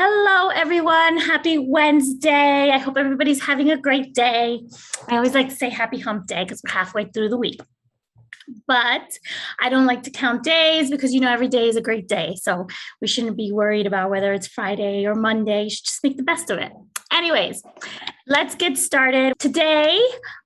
Hello, everyone. Happy Wednesday. I hope everybody's having a great day. I always like to say happy hump day because we're halfway through the week. But I don't like to count days because, every day is a great day. So we shouldn't be worried about whether it's Friday or Monday. You should just make the best of it. Anyways, let's get started. Today,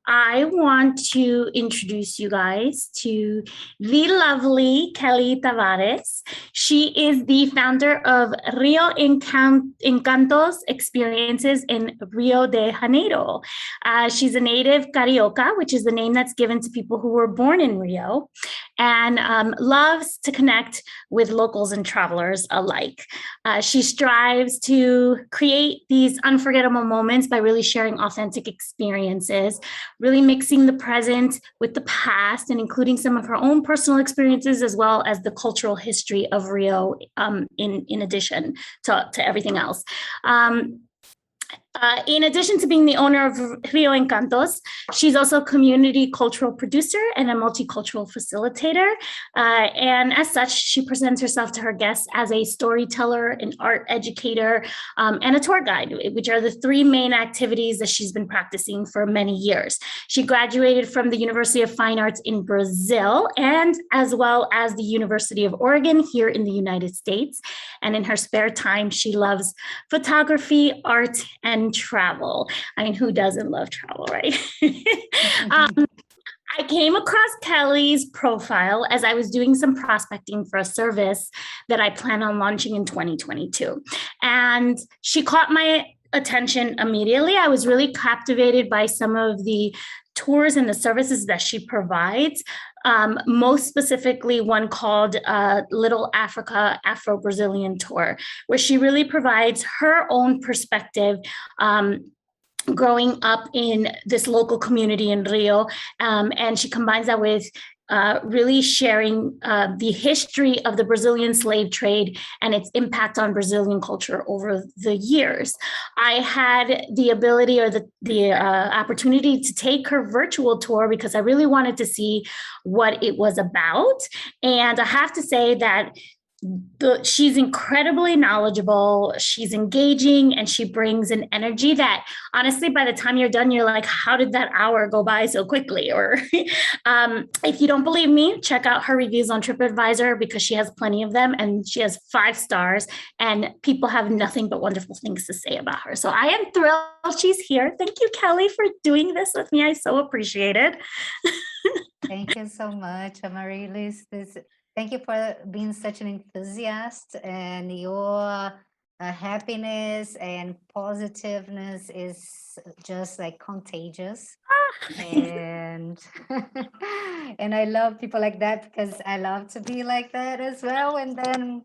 I want to introduce you guys to the lovely Kelly Tavares. She is the founder of Rio Encantos Experiences in Rio de Janeiro. She's a native Carioca, which is the name that's given to people who were born in Rio, and loves to connect with locals and travelers alike. She strives to create these unforgettable moments by really sharing authentic experiences, really mixing the present with the past and including some of her own personal experiences as well as the cultural history of Rio in addition to everything else. In addition to being the owner of Rio Encantos, she's also a community cultural producer and a multicultural facilitator. And as such, she presents herself to her guests as a storyteller, an art educator, and a tour guide, which are the three main activities that she's been practicing for many years. She graduated from the University of Fine Arts in Brazil and as well as the University of Oregon here in the United States. And in her spare time, she loves photography, art, and travel. I mean, who doesn't love travel, right? I came across Kelly's profile as I was doing some prospecting for a service that I plan on launching in 2022. And she caught my attention immediately. I was really captivated by some of the tours and the services that she provides. Most specifically, one called Little Africa Afro-Brazilian Tour, where she really provides her own perspective growing up in this local community in Rio. And she combines that with really sharing the history of the Brazilian slave trade and its impact on Brazilian culture over the years. I had the ability or the opportunity to take her virtual tour because I really wanted to see what it was about. And I have to say that she's incredibly knowledgeable, she's engaging, and she brings an energy that honestly, by the time you're done, you're like, how did that hour go by so quickly? Or if you don't believe me, check out her reviews on TripAdvisor because she has plenty of them and she has 5 stars and people have nothing but wonderful things to say about her. So I am thrilled she's here. Thank you, Kelly, for doing this with me. I so appreciate it. Thank you so much, Amarilis. Thank you for being such an enthusiast, and your happiness and positiveness is just like contagious. And and I love people like that because I love to be like that as well. And then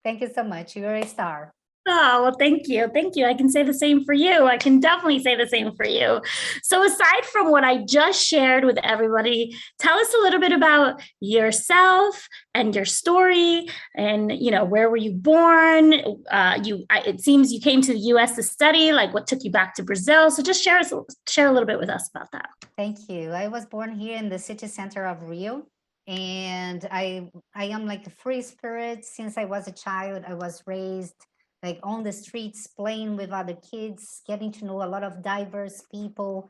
thank you so much. You're a star. Oh, well, thank you. Thank you. I can say the same for you. I can definitely say the same for you. So, aside from what I just shared with everybody, tell us a little bit about yourself and your story. And, where were you born? It seems you came to the US to study, like what took you back to Brazil. So, just share a little bit with us about that. Thank you. I was born here in the city center of Rio. And I am like a free spirit. Since I was a child, I was raised like on the streets, playing with other kids, getting to know a lot of diverse people,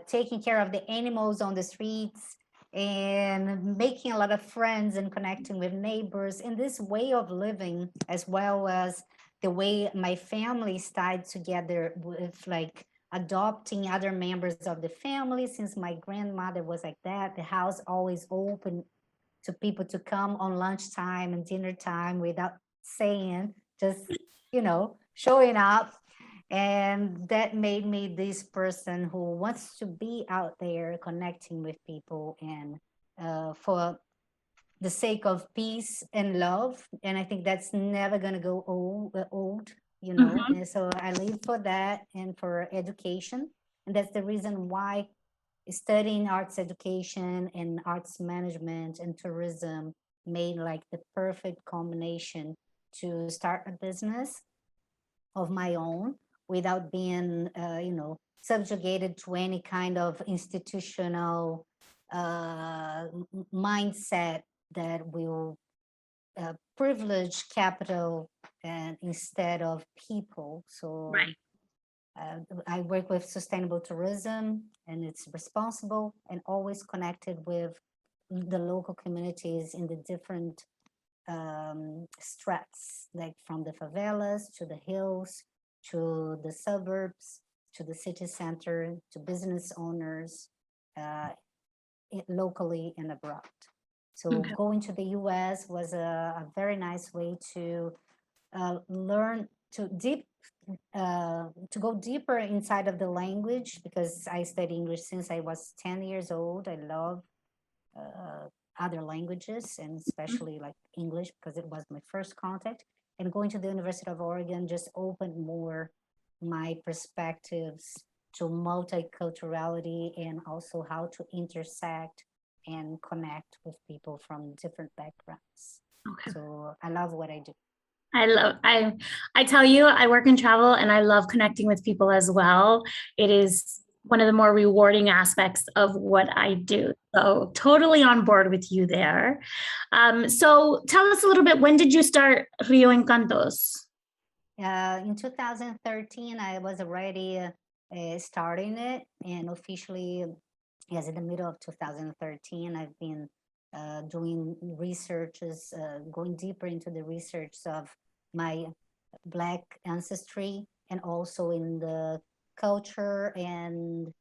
taking care of the animals on the streets, and making a lot of friends and connecting with neighbors. And this way of living, as well as the way my family started together with like adopting other members of the family, since my grandmother was like that, the house always open to people to come on lunchtime and dinner time without saying, just showing up. And that made me this person who wants to be out there connecting with people, and for the sake of peace and love. And I think that's never going to go old. And so I live for that and for education. And that's the reason why studying arts education and arts management and tourism made like the perfect combination to start a business of my own without being, subjugated to any kind of institutional mindset that will privileged capital and instead of people. So Right. I work with sustainable tourism, and it's responsible and always connected with the local communities in the different strats, like from the favelas to the hills, to the suburbs, to the city center, to business owners, uh, locally and abroad. So Okay. going to the US was a very nice way to learn to go deeper inside of the language, because I studied English since I was 10 years old. I love other languages, and especially like English, because it was my first contact. And going to the University of Oregon just opened more my perspectives to multiculturality, and also how to intersect and connect with people from different backgrounds. Okay. So I love what I do. I tell you, I work in travel and I love connecting with people as well. It is one of the more rewarding aspects of what I do. So totally on board with you there. So tell us a little bit, when did you start Rio Encantos? In 2013, I was already starting it, and officially, yes, in the middle of 2013, I've been doing researches, going deeper into the research of my Black ancestry, and also in the culture and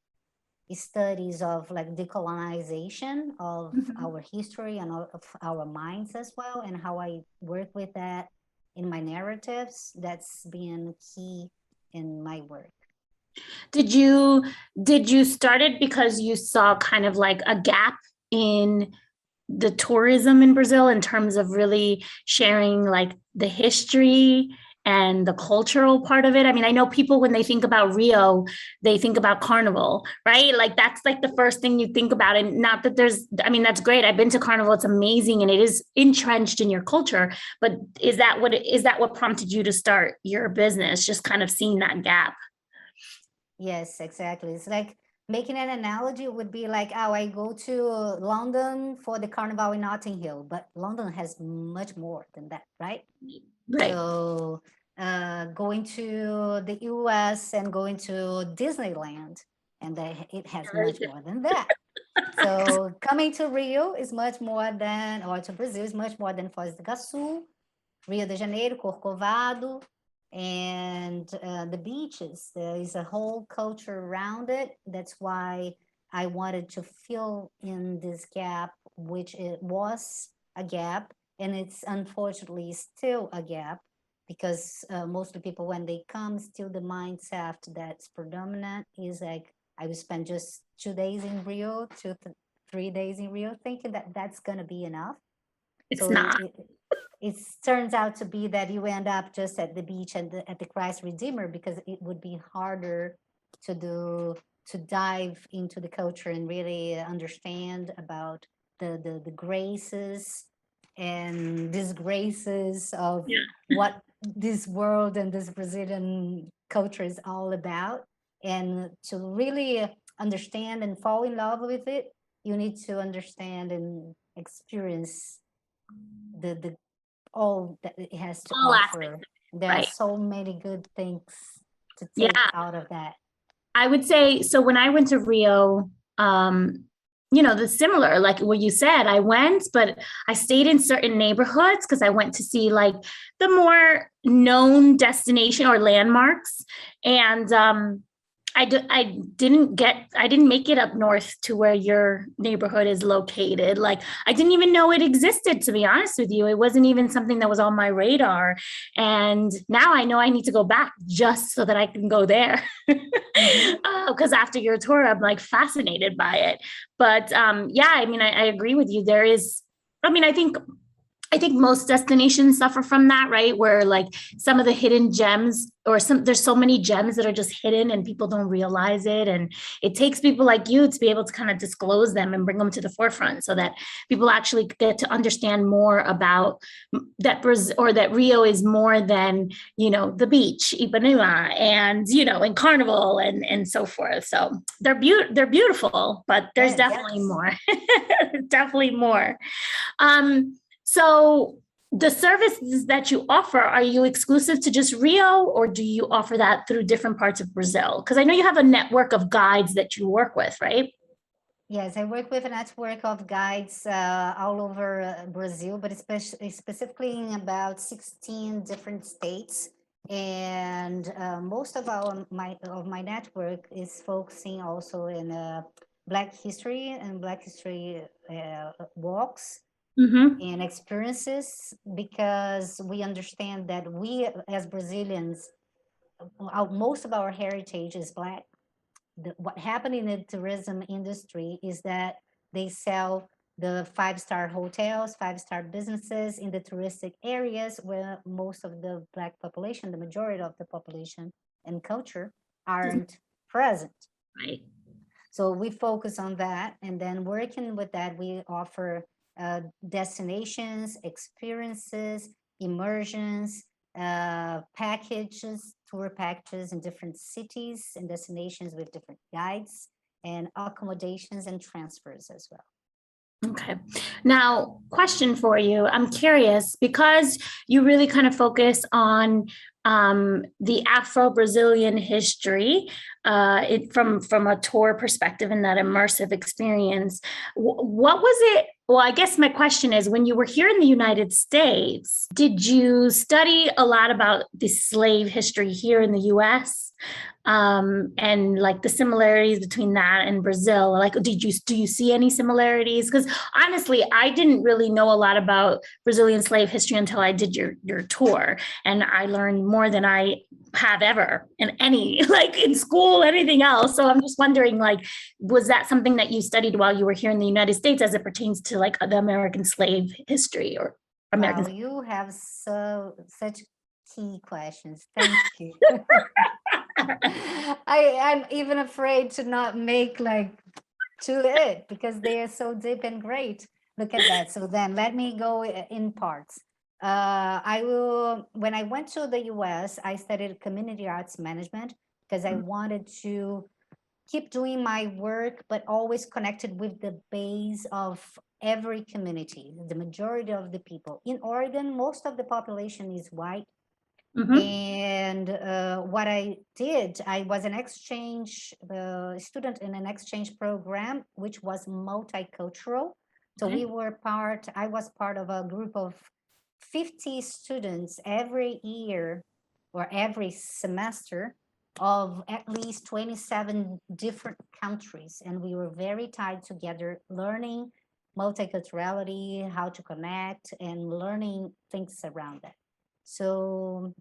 studies of like decolonization of our history and of our minds as well, and how I work with that in my narratives. That's been key in my work. Did you start it because you saw kind of like a gap in the tourism in Brazil in terms of really sharing like the history and the cultural part of it? I mean, I know people, when they think about Rio, they think about carnival, right? Like that's like the first thing you think about. And not that I mean, that's great. I've been to carnival. It's amazing. And it is entrenched in your culture. But is that what prompted you to start your business? Just kind of seeing that gap? Yes, exactly. It's like making an analogy would be like, oh, I go to London for the carnival in Notting Hill, but London has much more than that, right? Right. So going to the US and going to Disneyland, and it has much more than that. So coming to Rio is much more than, or to Brazil is much more than Foz do Iguaçu, Rio de Janeiro, Corcovado, and the beaches. There is a whole culture around it. That's why I wanted to fill in this gap, which it was a gap, and it's unfortunately still a gap, because mostly people, when they come, still the mindset that's predominant is like, I will spend just 2 days in Rio, 3 days in Rio, thinking that that's going to be enough. It's So not. it turns out to be that you end up just at the beach and at the Christ Redeemer, because it would be harder to dive into the culture and really understand about the graces and disgraces of Yeah. what this world and this Brazilian culture is all about. And to really understand and fall in love with it, you need to understand and experience the all that it has to All aspects, offer. There are right? so many good things to take Yeah. out of that. I would say so. When I went to Rio, um, the similar, like what you said, I went, but I stayed in certain neighborhoods because I went to see like the more known destination or landmarks. And I didn't make it up north to where your neighborhood is located. Like I didn't even know it existed, to be honest with you. It wasn't even something that was on my radar. And now I know I need to go back just so that I can go there. Mm-hmm. Because after your tour, I'm like fascinated by it. But yeah, I mean, I agree with you. I mean, I think most destinations suffer from that, right? Where like some of the hidden gems, or there's so many gems that are just hidden and people don't realize it. And it takes people like you to be able to kind of disclose them and bring them to the forefront so that people actually get to understand more about that Brazil, or that Rio is more than, the beach, Ipanema, and Carnival and so forth. So they're beautiful, but there's Yes. definitely more. Definitely more. So the services that you offer, are you exclusive to just Rio, or do you offer that through different parts of Brazil? Because I know you have a network of guides that you work with, right? Yes, I work with a network of guides all over Brazil, but especially specifically in about 16 different states. And most of my network is focusing also in Black history and Black history walks Mm-hmm. and experiences, because we understand that we as Brazilians, most of our heritage is Black. What happened in the tourism industry is that they sell the five-star hotels, five-star businesses in the touristic areas where most of the Black population, the majority of the population and culture aren't present. Right. So we focus on that, and then working with that, we offer destinations, experiences, immersions, packages, tour packages in different cities and destinations with different guides, and accommodations and transfers as well. Okay. Now, question for you. I'm curious because you really kind of focus on the Afro-Brazilian history from a tour perspective and that immersive experience. What was it? Well, I guess my question is, when you were here in the United States, did you study a lot about the slave history here in the US? And like the similarities between that and Brazil? Like, do you see any similarities? Because honestly, I didn't really know a lot about Brazilian slave history until I did your tour, and I learned more than I have ever in any, like in school, anything else. So I'm just wondering, like, was that something that you studied while you were here in the United States as it pertains to like the American slave history or American? Wow, you have such key questions. Thank you. I'm even afraid to not make like to it because they are so deep and great. Look at that. So then let me go in parts. When I went to the US, I studied community arts management because I wanted to keep doing my work, but always connected with the base of every community, the majority of the people. In Oregon, most of the population is white. Mm-hmm. And what I did, I was an exchange student in an exchange program, which was multicultural. So I was part of a group of 50 students every year or every semester of at least 27 different countries. And we were very tied together, learning multiculturality, how to connect, and learning things around that. So,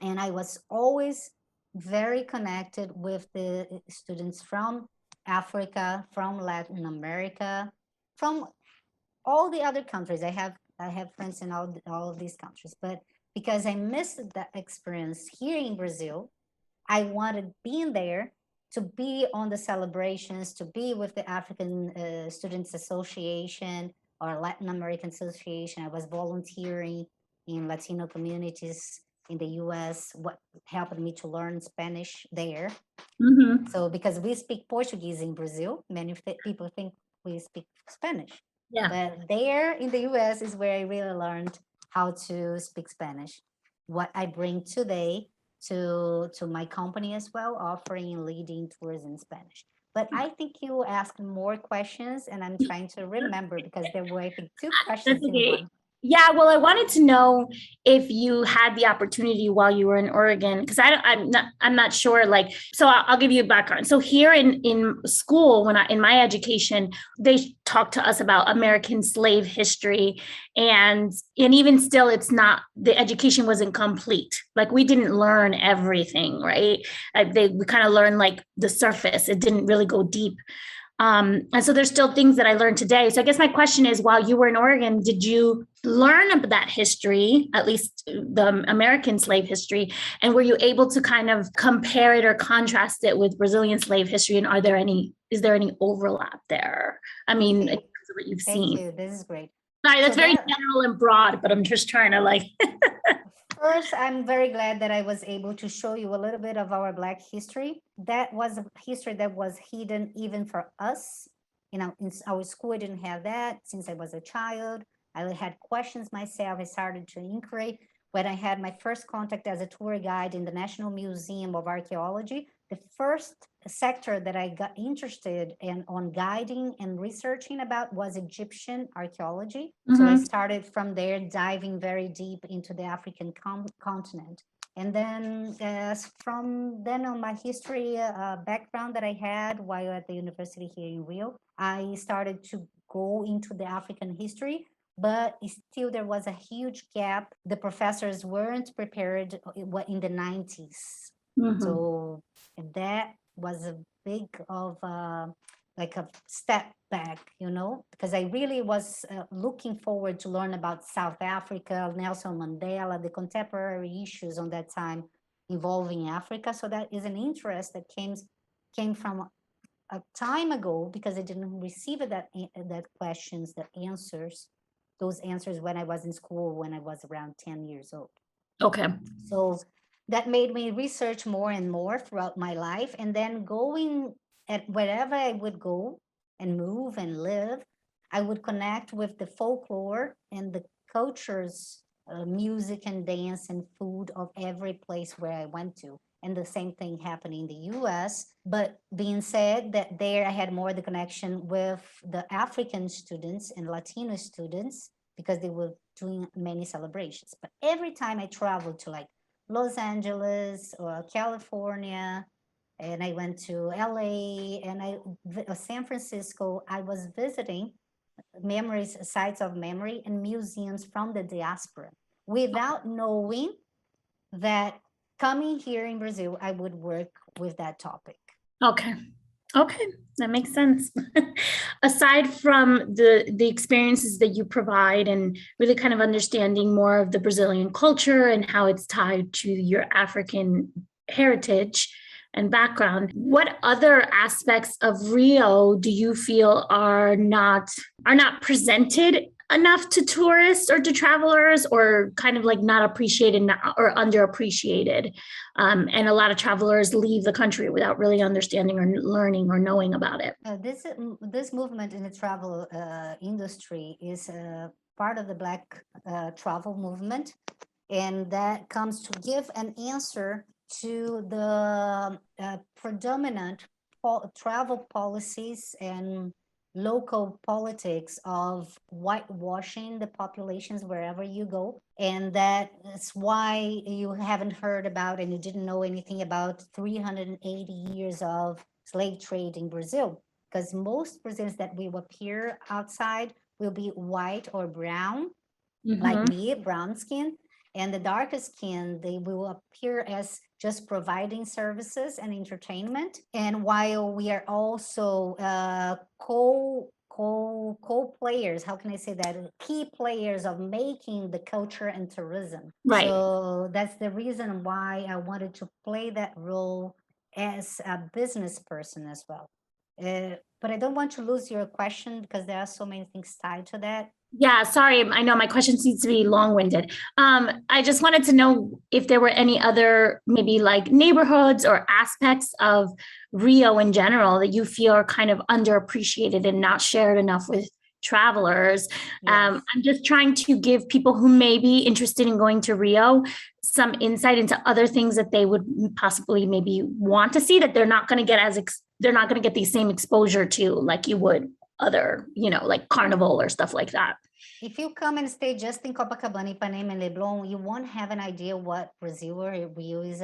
and I was always very connected with the students from Africa, from Latin America, from all the other countries. I have friends in all of these countries, but because I missed that experience here in Brazil, I wanted being there to be on the celebrations, to be with the African Students Association or Latin American Association. I was volunteering in Latino communities in the US, what helped me to learn Spanish there. Mm-hmm. So because we speak Portuguese in Brazil, many people think we speak Spanish. Yeah. But there in the US is where I really learned how to speak Spanish. What I bring today to my company as well, offering and leading tours in Spanish. But I think you asked more questions, and I'm trying to remember because there were, I think, two questions That's in okay. one. Yeah, well, I wanted to know if you had the opportunity while you were in Oregon, because I'm not sure. Like, so I'll give you a background. So here in school, in my education, they talked to us about American slave history, and even still, the education wasn't complete. Like we didn't learn everything, right? We kind of learned like the surface. It didn't really go deep. And so there's still things that I learned today. So I guess my question is, while you were in Oregon, did you learn about that history, at least the American slave history? And were you able to kind of compare it or contrast it with Brazilian slave history? And is there any overlap there? I mean, Okay. in terms of what you've Thank seen. you. This is great. Sorry, that's So very that, general and broad, but I'm just trying to like. First, I'm very glad that I was able to show you a little bit of our Black history. That was a history that was hidden even for us. You know, in our school, I didn't have that since I was a child. I had questions myself. I started to inquiry. When I had my first contact as a tour guide in the National Museum of Archaeology, the first sector that I got interested in on guiding and researching about was Egyptian archaeology. So I started from there, diving very deep into the African continent. And then from then on, my history background that I had while at the university here in Rio, I started to go into the African history, but still there was a huge gap. The professors weren't prepared in the 90s. So that was a big of like a step back, because I really was looking forward to learn about South Africa, Nelson Mandela, the contemporary issues on that time involving Africa. So that is an interest that came from a time ago, because I didn't receive that questions, those answers when I was in school, when I was around 10 years old. Okay. So that made me research more and more throughout my life. And then going at wherever I would go and move and live, I would connect with the folklore and the cultures, music and dance and food of every place where I went to. And the same thing happened in the US. But being said that there, I had more the connection with the African students and Latino students, because they were doing many celebrations. But every time I traveled to like Los Angeles or California, and I went to LA and San Francisco, I was visiting sites of memory and museums from the diaspora, without knowing that coming here in Brazil, I would work with that topic. Okay. Okay, that makes sense. Aside from the experiences that you provide and really kind of understanding more of the Brazilian culture and how it's tied to your African heritage and background, what other aspects of Rio do you feel are not presented enough to tourists or to travelers, or kind of like not appreciated or underappreciated? And a lot of travelers leave the country without really understanding or learning or knowing about it. This movement in the travel industry is part of the Black travel movement, and that comes to give an answer to the predominant travel policies and local politics of whitewashing the populations wherever you go. And that's why you haven't heard about and you didn't know anything about 380 years of slave trade in Brazil, because most Brazilians that will appear outside will be white or brown, like me, brown skin. And the darker skin, they will appear as just providing services and entertainment. And while we are also co-players, how can I say that? Key players of making the culture and tourism. Right. So that's the reason why I wanted to play that role as a business person as well. But I don't want to lose your question, because there are so many things tied to that. Yeah, sorry. I know my question seems to be long-winded. I just wanted to know if there were any other maybe like neighborhoods or aspects of Rio in general that you feel are kind of underappreciated and not shared enough with travelers. Yes. I'm just trying to give people who may be interested in going to Rio some insight into other things that they would possibly maybe want to see that they're not going to get they're not going to get the same exposure to like you would other, like Carnival or stuff like that. If you come and stay just in Copacabana, Ipanema, and Leblon, you won't have an idea what Brazil or Rio is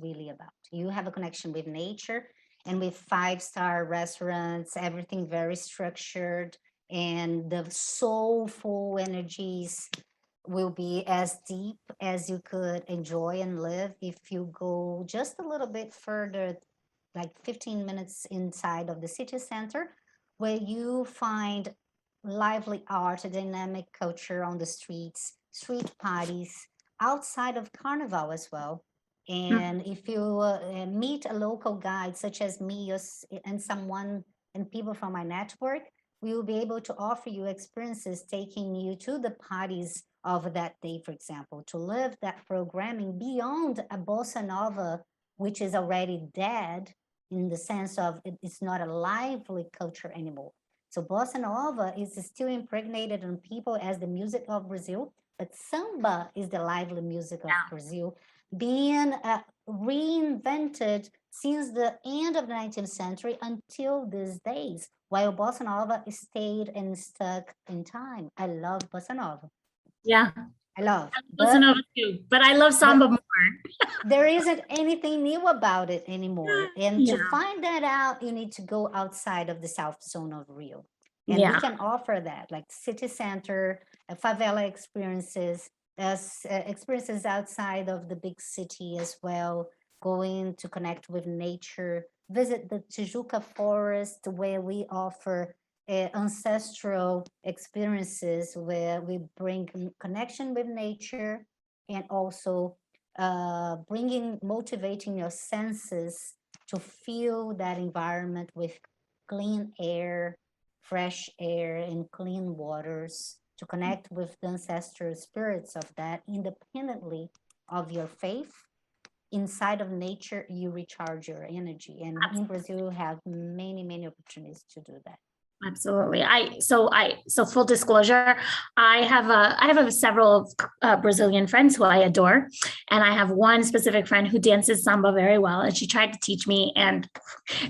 really about. You have a connection with nature and with 5-star restaurants, everything very structured, and the soulful energies will be as deep as you could enjoy and live if you go just a little bit further, like 15 minutes inside of the city center, where you find lively art, a dynamic culture on the streets, street parties, outside of Carnival as well. And if you meet a local guide, such as me and someone and people from my network, we will be able to offer you experiences taking you to the parties of that day, for example, to live that programming beyond a bossa nova, which is already dead in the sense of it's not a lively culture anymore. So bossa nova is still impregnated on people as the music of Brazil, but samba is the lively music of Brazil, being reinvented since the end of the 19th century until these days, while bossa nova stayed and stuck in time. I love bossa nova. Yeah. I love. Bossa nova too, but I love samba more. There isn't anything new about it anymore. And to find that out, you need to go outside of the South Zone of Rio. And we can offer that, like city center, favela experiences, experiences outside of the big city as well, going to connect with nature, visit the Tijuca forest where we offer ancestral experiences where we bring connection with nature and also motivating your senses to feel that environment with clean air, fresh air, and clean waters, to connect with the ancestral spirits of that independently of your faith. Inside of nature, you recharge your energy. And in Brazil, you have many, many opportunities to do that. Absolutely. So full disclosure, I have several Brazilian friends who I adore, and I have one specific friend who dances samba very well, and she tried to teach me. And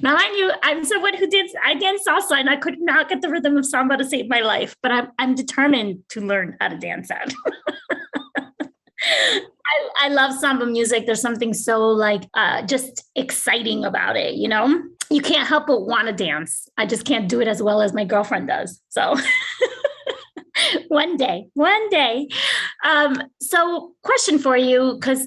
now I'm someone who I dance salsa, and I could not get the rhythm of samba to save my life, but I'm determined to learn how to dance that. I love samba music. There's something so like just exciting about it, you know? You can't help but want to dance. I just can't do it as well as my girlfriend does. So one day. So question for you, because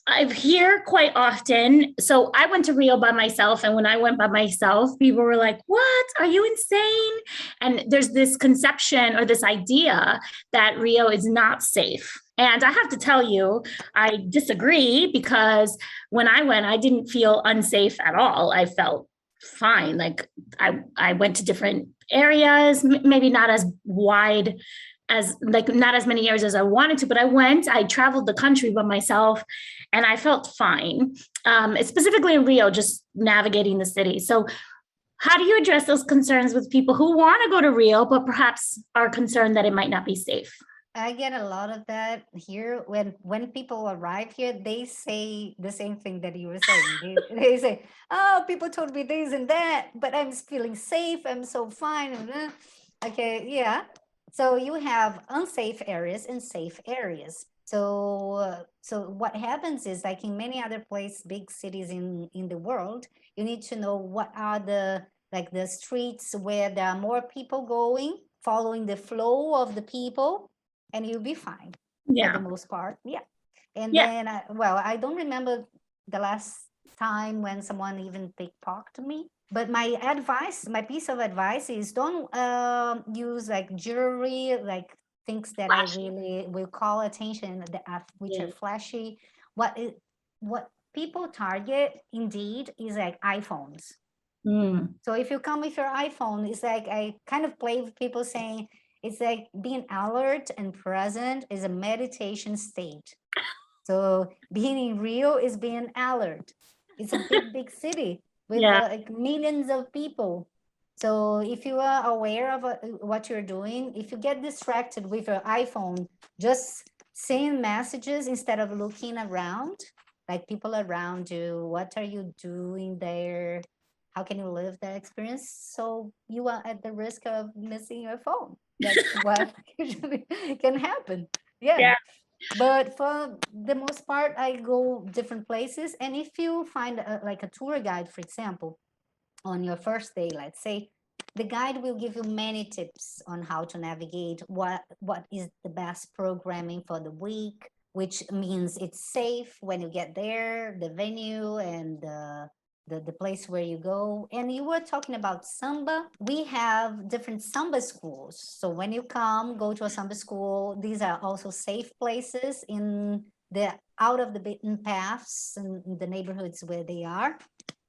I hear quite often. So I went to Rio by myself. And when I went by myself, people were like, what? Are you insane? And there's this conception or this idea that Rio is not safe. And I have to tell you, I disagree, because when I went, I didn't feel unsafe at all. I felt fine. Like I went to different areas, maybe not as wide as, like, not as many areas as I wanted to, but I traveled the country by myself and I felt fine. Specifically in Rio, just navigating the city. So how do you address those concerns with people who want to go to Rio, but perhaps are concerned that it might not be safe? I get a lot of that here. When people arrive here, they say the same thing that you were saying. They say, oh, people told me this and that, but I'm feeling safe. I'm so fine. Okay, yeah. So you have unsafe areas and safe areas. So what happens is, like in many other places, big cities in the world, you need to know what are the streets where there are more people going, following the flow of the people, and you'll be fine for the most part. Yeah. And then, I don't remember the last time when someone even pickpocketed me. But my piece of advice is, don't use like jewelry, like things that Flashy. I really will call attention, which are flashy. What people target indeed is like iPhones. So if you come with your iPhone, it's like, I kind of play with people saying, it's like being alert and present is a meditation state. So being in Rio is being alert. It's a big city with like millions of people. So if you are aware of what you're doing, if you get distracted with your iPhone, just send messages instead of looking around, like people around you, what are you doing there? How can you live that experience? So you are at the risk of missing your phone. That's what usually can happen. Yeah. But for the most part, I go different places. And if you find like a tour guide, for example, on your first day, let's say, the guide will give you many tips on how to navigate, what is the best programming for the week, which means it's safe when you get there, the venue and the place where you go. And you were talking about samba. We have different samba schools. So when you go to a samba school, these are also safe places in the out of the beaten paths in the neighborhoods where they are.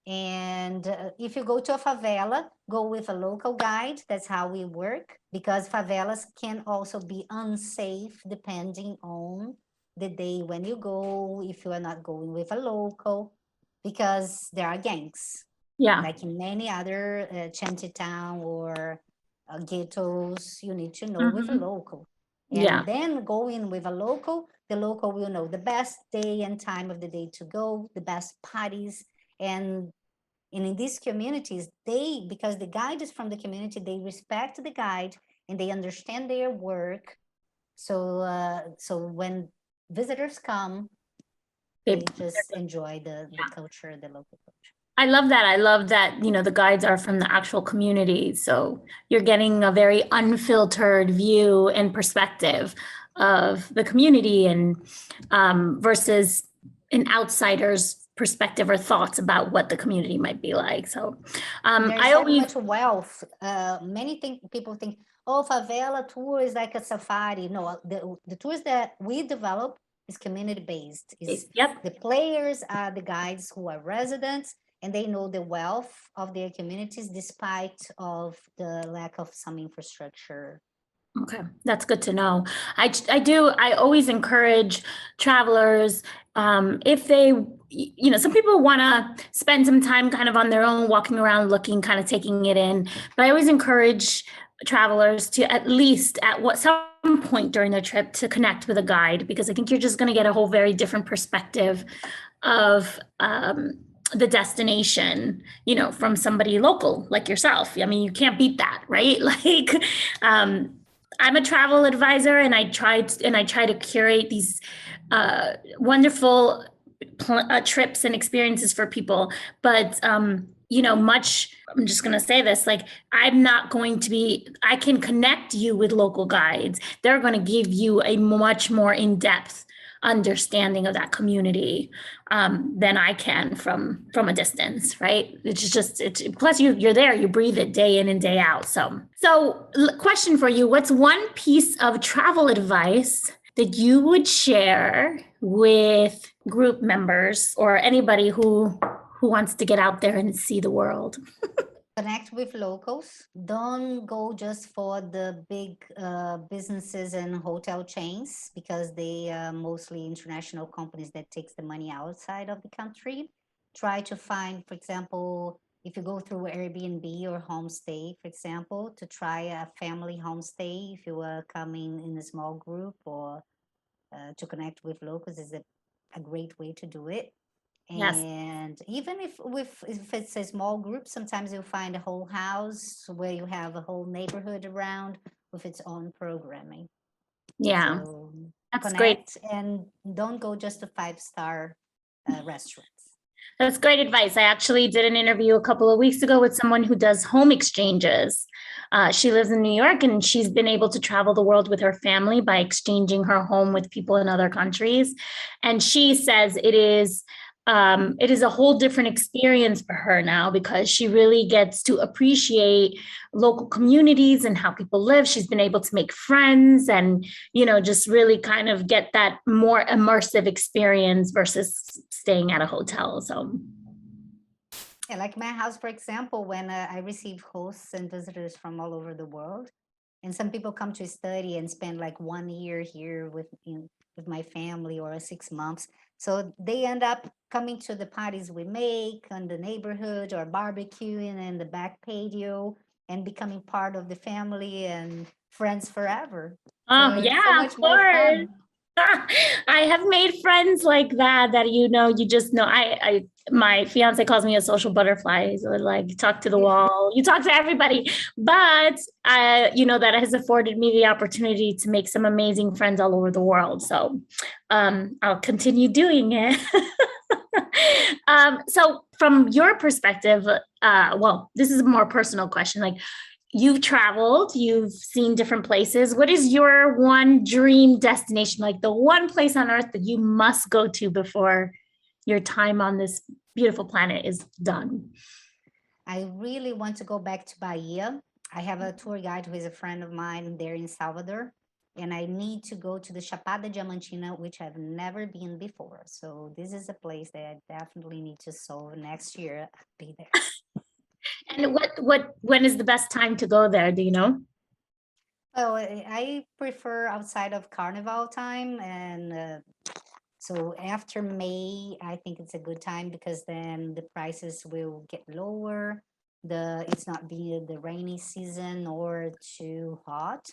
And if you go to a favela, go with a local guide. That's how we work, because favelas can also be unsafe depending on the day when you go, if you are not going with a local, because there are gangs. Yeah. Like in many other shanty town or ghettos, you need to know with a local. Yeah. And then go in with a local, the local will know the best day and time of the day to go, the best parties. And in these communities, because the guide is from the community, they respect the guide and they understand their work. So when visitors come, they just enjoy the culture, the local culture. I love that. I love that, the guides are from the actual community. So you're getting a very unfiltered view and perspective of the community and versus an outsider's perspective or thoughts about what the community might be like. So There's I so always much wealth. People think, oh, favela tour is like a safari. No, the tours that we develop is community based. yep. The players are the guides who are residents, and they know the wealth of their communities despite of the lack of some infrastructure. Okay, that's good to know. I always encourage travelers, if they, some people want to spend some time kind of on their own, walking around, looking, kind of taking it in. But I always encourage travelers to at least some point during their trip to connect with a guide, because I think you're just going to get a whole very different perspective of the destination, from somebody local like yourself. I mean, you can't beat that, right? Like, I'm a travel advisor, and I try to curate these wonderful trips and experiences for people. But I'm just going to say this, like, I can connect you with local guides. They're going to give you a much more in-depth understanding of that community than I can from a distance, right? Plus you're there, you breathe it day in and day out. So question for you: what's one piece of travel advice that you would share with group members or anybody who wants to get out there and see the world? Connect with locals. Don't go just for the big businesses and hotel chains, because they are mostly international companies that takes the money outside of the country. Try to find, for example, if you go through Airbnb or homestay, for example, to try a family homestay if you are coming in a small group, or to connect with locals is a great way to do it. Yes. And even if it's a small group, sometimes you'll find a whole house where you have a whole neighborhood around with its own programming. Yeah, So that's connect great. and don't go just to 5-star restaurants. That's great advice. I actually did an interview a couple of weeks ago with someone who does home exchanges. She lives in New York, and she's been able to travel the world with her family by exchanging her home with people in other countries. And she says it is a whole different experience for her now, because she really gets to appreciate local communities and how people live. She's been able to make friends and, just really kind of get that more immersive experience versus staying at a hotel. So, yeah, like my house, for example, when I receive hosts and visitors from all over the world, and some people come to study and spend like 1 year here with my family, or 6 months. So they end up coming to the parties we make on the neighborhood, or barbecuing in the back patio, and becoming part of the family and friends forever. So it's so yeah, of much more course. fun. I have made friends like that you just know. My fiance calls me a social butterfly. So like, you talk to the wall, you talk to everybody. But that has afforded me the opportunity to make some amazing friends all over the world. So I'll continue doing it. So from your perspective, well, this is a more personal question. Like, you've traveled, you've seen different places. What is your one dream destination, like the one place on earth that you must go to before your time on this beautiful planet is done? I really want to go back to Bahia. I have a tour guide who is a friend of mine there in Salvador, and I need to go to the Chapada Diamantina, which I've never been before. So this is a place that I definitely need to. So next year, I'll be there. And when is the best time to go there? Do you know? Oh, I prefer outside of Carnival time, and so after May, I think it's a good time, because then the prices will get lower. it's not being the rainy season or too hot.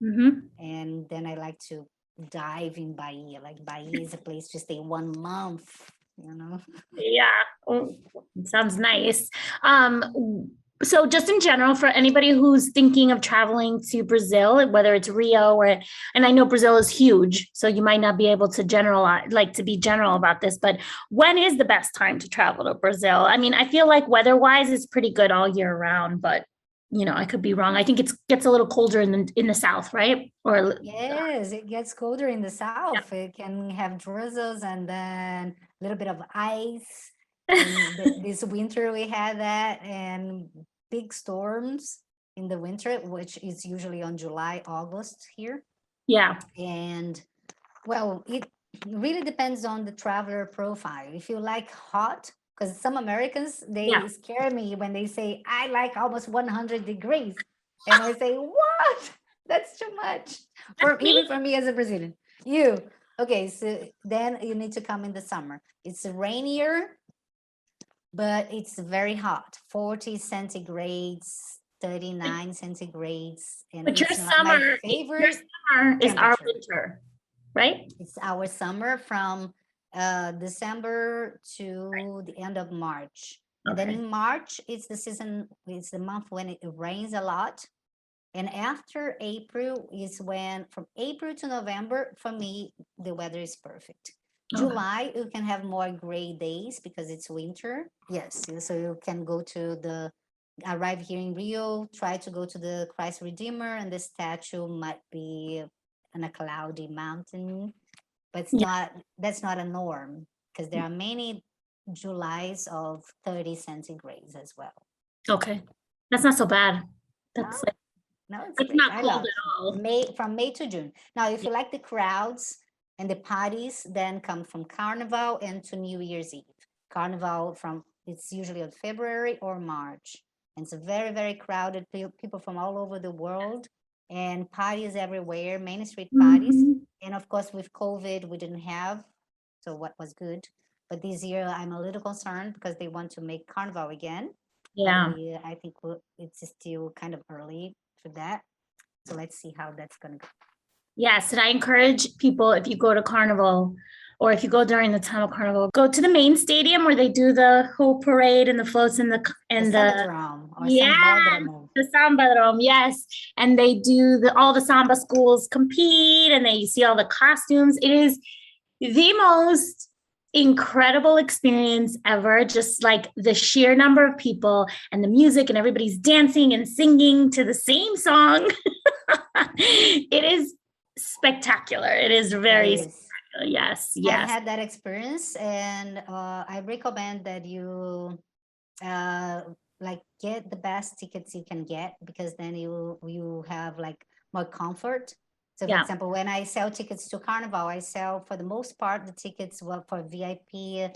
Mm-hmm. And then I like to dive in Bahia. Like Bahia is a place to stay 1 month, you know. Yeah. Oh, sounds nice. So just in general, for anybody who's thinking of traveling to Brazil, whether it's Rio or, and I know Brazil is huge, so you might not be able to generalize, like to be general about this, but when is the best time to travel to Brazil? I mean, I feel like weather-wise, it's pretty good all year round, but I could be wrong. I think it gets a little colder in the south, right? Or Yes, it gets colder in the south. It can have drizzles and then a little bit of ice. And this winter we had that, and big storms in the winter, which is usually on July, August here. yeah, And well, it really depends on the traveler profile. If you like hot, because some Americans, they yeah. scare me when they say, I like almost 100 degrees. And I say, what? That's too much. Even for me as a Brazilian. Okay, so then you need to come in the summer. It's rainier, but it's very hot, 40 centigrades, 39 centigrades. And But it's not my your favorite summer is our temperature. winter, right? It's our summer from December to the end of March. And then Okay. in March, it's the season, it's the month when it rains a lot. And after April is when, from April to November, for me, the weather is perfect. Okay. July, you can have more gray days because it's winter. Yes, so you can arrive here in Rio, try to go to the Christ Redeemer, and the statue might be on a cloudy mountain, but that's not a norm, because there are many Julys of 30 centigrades as well. Okay. That's not so bad. That's like, No, it's it's great. not I cold love at all. from May to June. Now, if you like the crowds and the parties, then come from Carnival and to New Year's Eve. Carnival it's usually on February or March. And it's a very, very crowded, people from all over the world, and parties everywhere, Main Street parties. Mhm. And of course, with COVID, we didn't have, so what was good. But this year, I'm a little concerned because they want to make Carnival again. Yeah. I think it's still kind of early for that. So let's see how that's going to go. Yes. And I encourage people, if you go to Carnival or if you go during the time of Carnival, go to the main stadium where they do the whole parade and the floats and the Sambadrome or yeah, Sambadrome. the samba, yes. And they do all the samba schools compete and you see all the costumes. It is the most incredible experience ever. Just like the sheer number of people and the music and everybody's dancing and singing to the same song. It is spectacular. It is very spectacular. Yes. I had that experience, and I recommend that you get the best tickets you can get, because then you have like more comfort. So for example, when I sell tickets to Carnival, I sell, for the most part, the tickets for VIP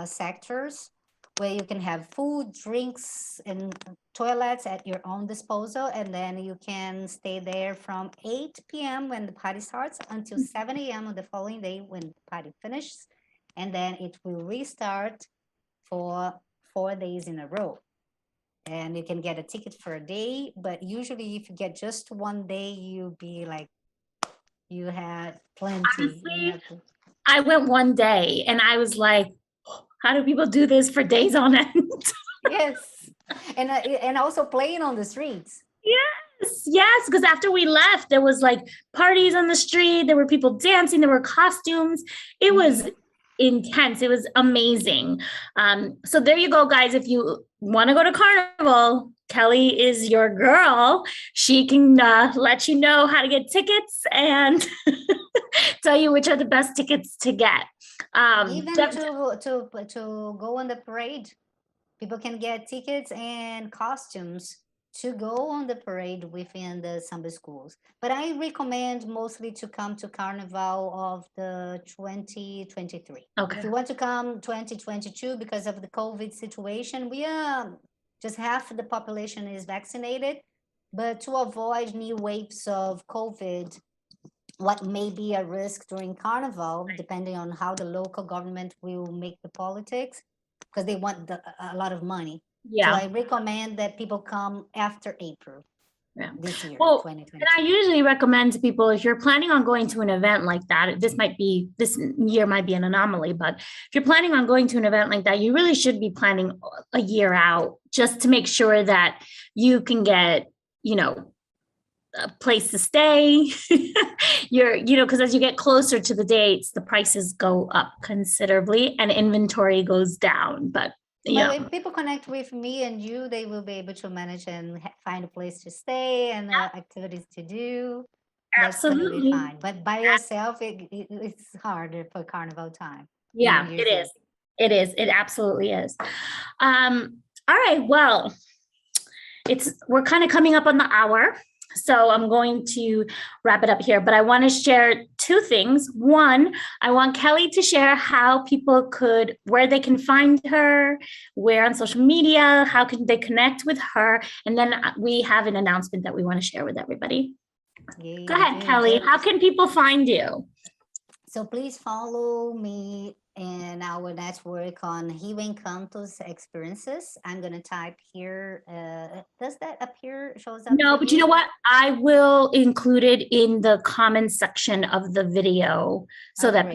sectors, where you can have food, drinks, and toilets at your own disposal. And then you can stay there from 8 p.m. when the party starts until 7 a.m. on the following day when the party finishes. And then it will restart for 4 days in a row. And you can get a ticket for a day, but usually if you get just one day, you'll be like, you had plenty. Honestly, I went one day and I was like, how do people do this for days on end? Yes. And also playing on the streets. Yes, because after we left, there was like parties on the street, there were people dancing, there were costumes. It was intense. It was amazing. So there you go, guys. If you want to go to Carnival, Kelly is your girl. She can let you know how to get tickets and tell you which are the best tickets to get. Even to go on the parade, people can get tickets and costumes to go on the parade within the samba schools. But I recommend mostly to come to Carnival of the 2023. Okay. If you want to come 2022, because of the COVID situation, we are just half the population is vaccinated. But to avoid new waves of COVID, what may be a risk during Carnival, depending on how the local government will make the politics, because they want a lot of money. So Yeah. I recommend that people come after April Yeah. this year, Well, 2022. and I usually recommend to people, if you're planning on going to an event like that, this year might be an anomaly, but if you're planning on going to an event like that, you really should be planning a year out just to make sure that you can get, a place to stay. Because as you get closer to the dates, the prices go up considerably and inventory goes down. But Well, if people connect with me and you, they will be able to manage and find a place to stay and activities to do. That's going to be absolutely. fine. But by yourself, it's harder for carnival time. Yeah, it is. It is. It absolutely is. All right. Well, we're kind of coming up on the hour. So I'm going to wrap it up here, but I want to share two things. One, I want Kelly to share where they can find her, where on social media, how can they connect with her? And then we have an announcement that we want to share with everybody. Go ahead, Kelly. How can people find you? So please follow me and our network on Rio Encantos Experiences. I'm going to type here. Does that appear, shows up? No, but you know what? I will include it in the comment section of the video so that,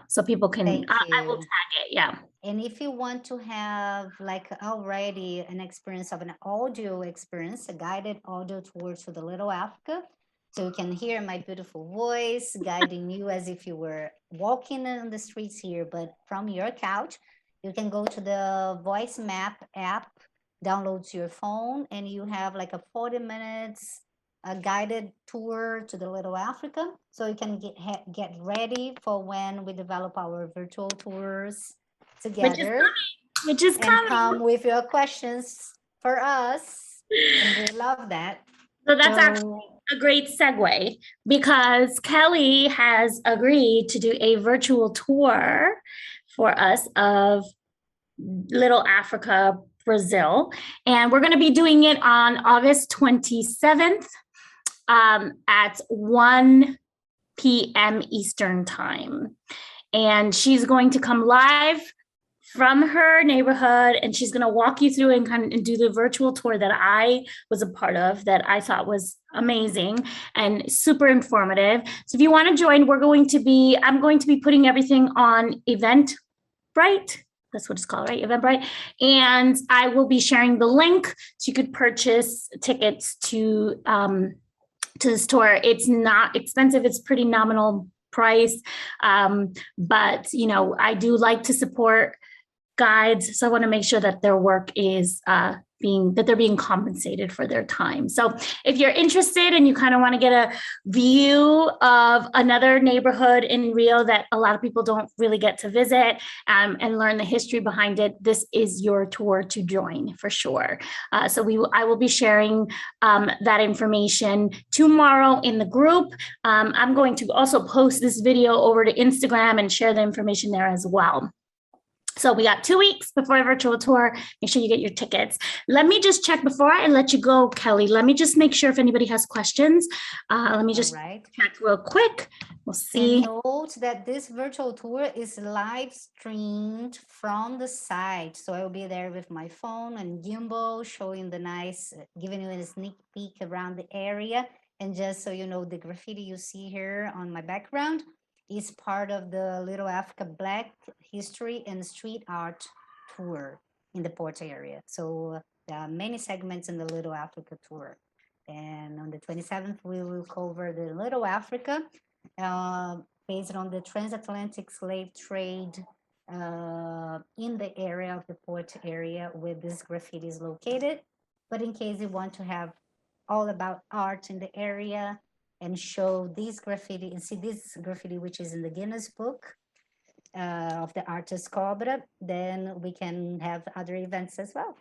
so people can, I will tag it. Yeah. And if you want to have like already an experience of an audio experience, a guided audio tour to the Little Africa, so you can hear my beautiful voice guiding you as if you were walking on the streets here, but from your couch, you can go to the Voice Map app, download to your phone, and you have like a 40 minutes guided tour to the Little Africa. So you can get ready for when we develop our virtual tours together. Which is coming. Come with your questions for us. And we love that. So that's actually a great segue because Kelly has agreed to do a virtual tour for us of Little Africa, Brazil. And we're going to be doing it on August 27th at 1 p.m. Eastern time. And she's going to come live from her neighborhood, and she's going to walk you through and do the virtual tour that I was a part of that I thought was amazing and super informative. So if you want to join, I'm going to be putting everything on Eventbrite. That's what it's called, right? Eventbrite. And I will be sharing the link so you could purchase tickets to this tour. It's not expensive. It's pretty nominal price. But I do like to support guides. So I want to make sure that their work is they're being compensated for their time. So if you're interested and you kind of want to get a view of another neighborhood in Rio that a lot of people don't really get to visit and learn the history behind it, this is your tour to join for sure. I will be sharing that information tomorrow in the group. I'm going to also post this video over to Instagram and share the information there as well. So we got 2 weeks before a virtual tour. Make sure you get your tickets. Let me just check before I let you go, Kelly. Let me just make sure if anybody has questions. Let me just check real quick. We'll see. And note that this virtual tour is live streamed from the site. So I will be there with my phone and gimbal showing giving you a sneak peek around the area. And just so you know, the graffiti you see here on my background is part of the Little Africa Black History and Street Art Tour in the port area. So there are many segments in the Little Africa Tour. And on the 27th, we will cover the Little Africa based on the Transatlantic Slave Trade in the area of the port area where this graffiti is located. But in case you want to have all about art in the area, and show this graffiti and see this graffiti, which is in the Guinness Book of the artist Cobra, then we can have other events as well.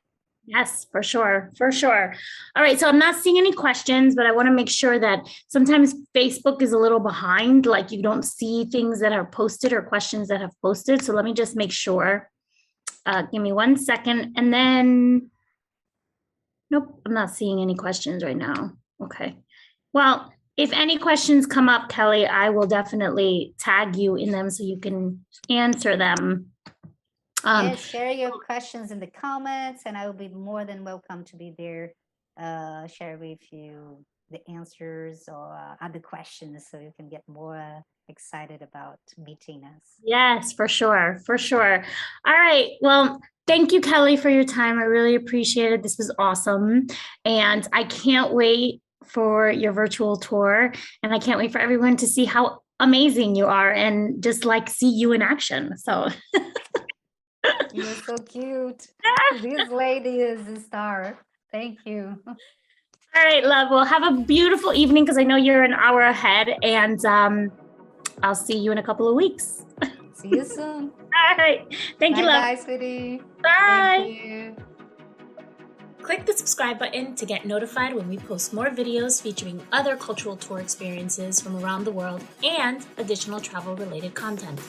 Yes, for sure. For sure. All right. So I'm not seeing any questions, but I want to make sure that sometimes Facebook is a little behind, like you don't see things that are posted or questions that have posted. So let me just make sure. Give me 1 second. And then, nope, I'm not seeing any questions right now. Okay. Well, if any questions come up, Kelly, I will definitely tag you in them so you can answer them. Um, Yes, share your questions in the comments, and I will be more than welcome to be there, share with you the answers or other questions so you can get more excited about meeting us. yes, for sure, for sure. All right. Well, thank you, Kelly, for your time. I really appreciate it. This was awesome. And I can't wait for your virtual tour. And I can't wait for everyone to see how amazing you are and just like see you in action. So You're so cute. This lady is a star. Thank you. all right, love. Well, have a beautiful evening because I know you're an hour ahead, and I'll see you in a couple of weeks. See you soon. All right. Thank you, love. Bye, sweetie. Bye. Thank you. Click the subscribe button to get notified when we post more videos featuring other cultural tour experiences from around the world and additional travel-related content.